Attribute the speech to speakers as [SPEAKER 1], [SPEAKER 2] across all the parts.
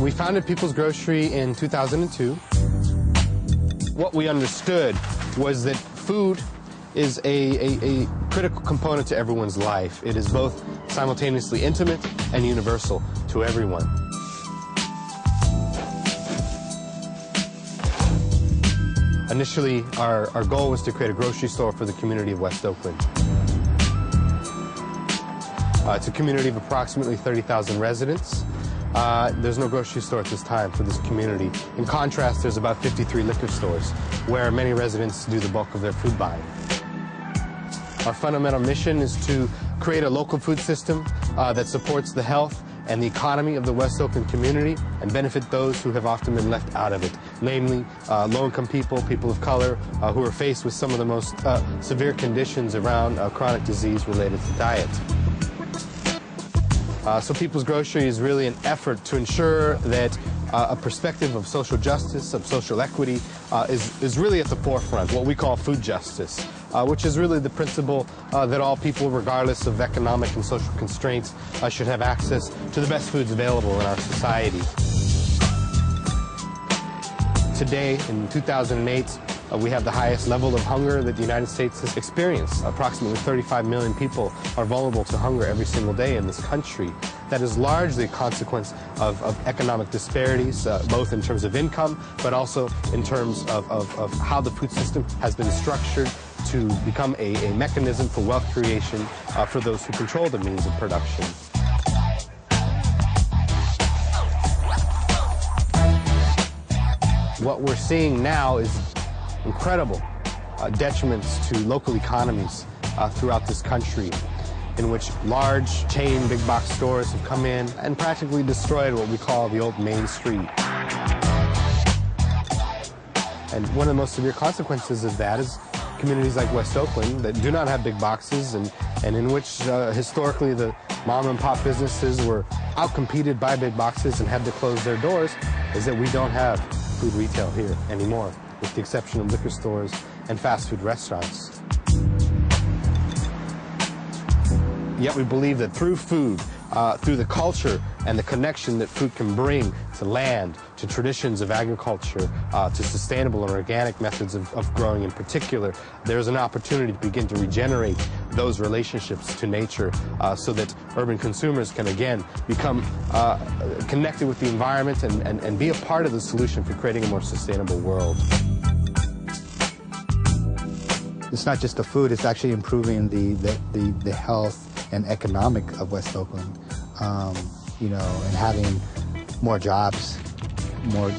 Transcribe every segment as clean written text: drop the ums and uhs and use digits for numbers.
[SPEAKER 1] We founded People's Grocery in 2002. What we understood was that food is a critical component to everyone's life. It is both simultaneously intimate and universal to everyone. Initially, our goal was to create a grocery store for the community of West Oakland. It's a community of approximately 30,000 residents. There's no grocery store at this time for this community. In contrast, there's about 53 liquor stores where many residents do the bulk of their food buying. Our fundamental mission is to create a local food system that supports the health and the economy of the West Oakland community and benefit those who have often been left out of it, namely low-income people, people of color, who are faced with some of the most severe conditions around chronic disease related to diet. So People's Grocery is really an effort to ensure that a perspective of social justice, of social equity, is really at the forefront, what we call food justice, which is really the principle that all people, regardless of economic and social constraints, should have access to the best foods available in our society. Today, in 2008, we have the highest level of hunger that the United States has experienced. Approximately 35 million people are vulnerable to hunger every single day in this country. That is largely a consequence of economic disparities, both in terms of income, but also in terms of how the food system has been structured to become a mechanism for wealth creation for those who control the means of production. What we're seeing now is incredible detriments to local economies throughout this country, in which large chain big box stores have come in and practically destroyed what we call the old Main Street. And one of the most severe consequences of that is communities like West Oakland that do not have big boxes and in which historically the mom and pop businesses were outcompeted by big boxes and had to close their doors, is that we don't have food retail here anymore, with the exception of liquor stores and fast food restaurants. Yet we believe that through food, through the culture and the connection that food can bring to land, to traditions of agriculture, to sustainable and organic methods of growing in particular, there's an opportunity to begin to regenerate those relationships to nature so that urban consumers can again become connected with the environment and be a part of the solution for creating a more sustainable world.
[SPEAKER 2] It's not just the food, it's actually improving the health and economic of West Oakland, you know, and having more jobs, more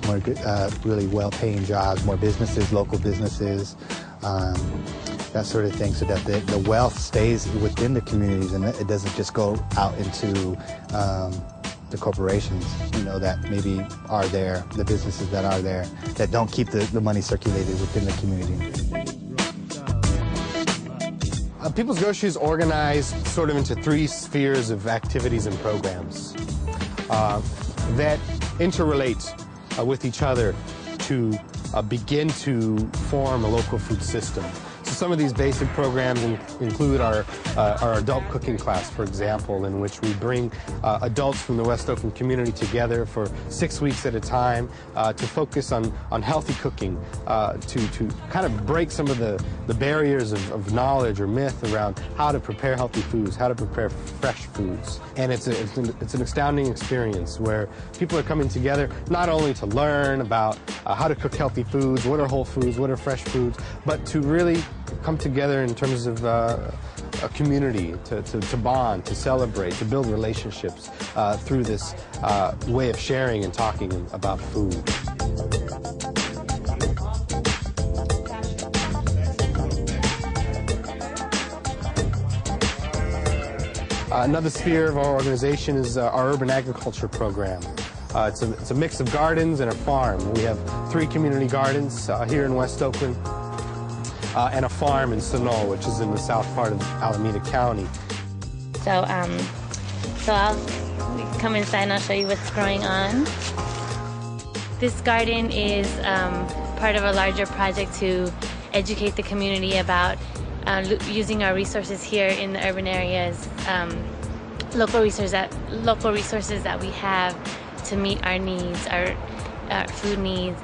[SPEAKER 2] really well-paying jobs, more businesses, local businesses, that sort of thing, so that the wealth stays within the communities and it doesn't just go out into the corporations, you know, that maybe are there, the businesses that are there, that don't keep the money circulated within the community.
[SPEAKER 1] People's Grocery is organized sort of into three spheres of activities and programs that interrelate with each other to begin to form a local food system. So some of these basic programs include our adult cooking class, for example, in which we bring adults from the West Oakland community together for 6 weeks at a time to focus on healthy cooking, to kind of break some of the barriers of knowledge or myth around how to prepare healthy foods, how to prepare fresh foods. And it's an astounding experience where people are coming together not only to learn about how to cook healthy foods, what are whole foods, what are fresh foods, but to really come together in terms of a community, to bond, to celebrate, to build relationships through this way of sharing and talking about food. Another sphere of our organization is our urban agriculture program. It's a mix of gardens and a farm. We have 3 community gardens here in West Oakland, and a farm in Sunol, which is in the south part of Alameda County.
[SPEAKER 3] So I'll come inside and I'll show you what's growing on. This garden is part of a larger project to educate the community about using our resources here in the urban areas, local resources that we have to meet our needs, our food needs.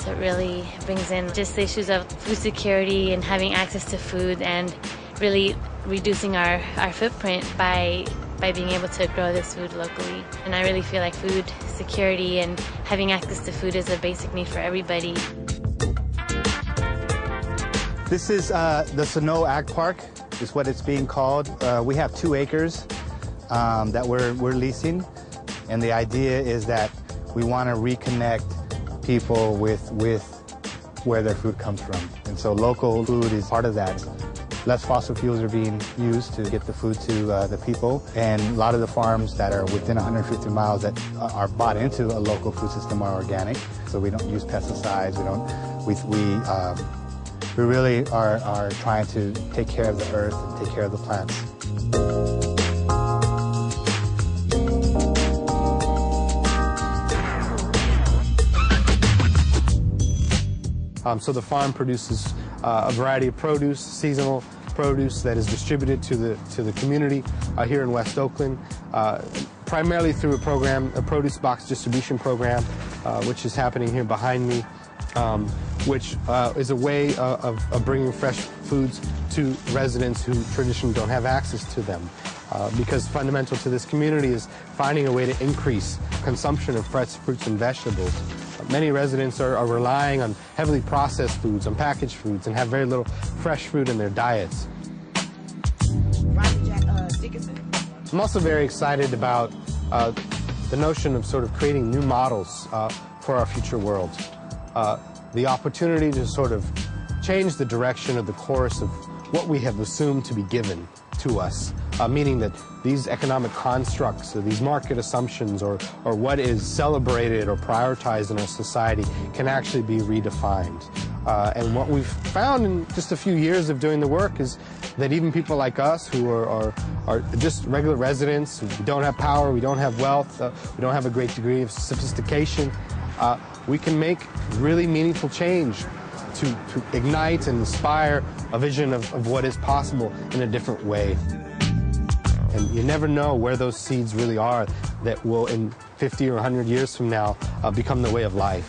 [SPEAKER 3] So it really brings in just the issues of food security and having access to food, and really reducing our footprint by being able to grow this food locally. And I really feel like food security and having access to food is a basic need for everybody.
[SPEAKER 2] This is the Snow Ag Park, is what it's being called. We have 2 acres that we're leasing, and the idea is that we want to reconnect people with where their food comes from. And so local food is part of that. Less fossil fuels are being used to get the food to the people, and a lot of the farms that are within 150 miles that are bought into a local food system are organic. So we don't use pesticides. We really are trying to take care of the earth and take care of the plants.
[SPEAKER 1] So the farm produces a variety of produce, seasonal produce that is distributed to the community here in West Oakland, primarily through a produce box distribution program, which is happening here behind me, which is a way of bringing fresh foods to residents who traditionally don't have access to them. Because fundamental to this community is finding a way to increase consumption of fresh fruits and vegetables. Many residents are relying on heavily processed foods, on packaged foods, and have very little fresh fruit in their diets. I'm also very excited about the notion of sort of creating new models for our future world. The opportunity to sort of change the direction of the course of what we have assumed to be given to us, meaning that these economic constructs or these market assumptions or what is celebrated or prioritized in our society can actually be redefined. And what we've found in just a few years of doing the work is that even people like us who are just regular residents, we don't have power, we don't have wealth, we don't have a great degree of sophistication, we can make really meaningful change to ignite and inspire a vision of what is possible in a different way. And you never know where those seeds really are that will, in 50 or 100 years from now, become the way of life.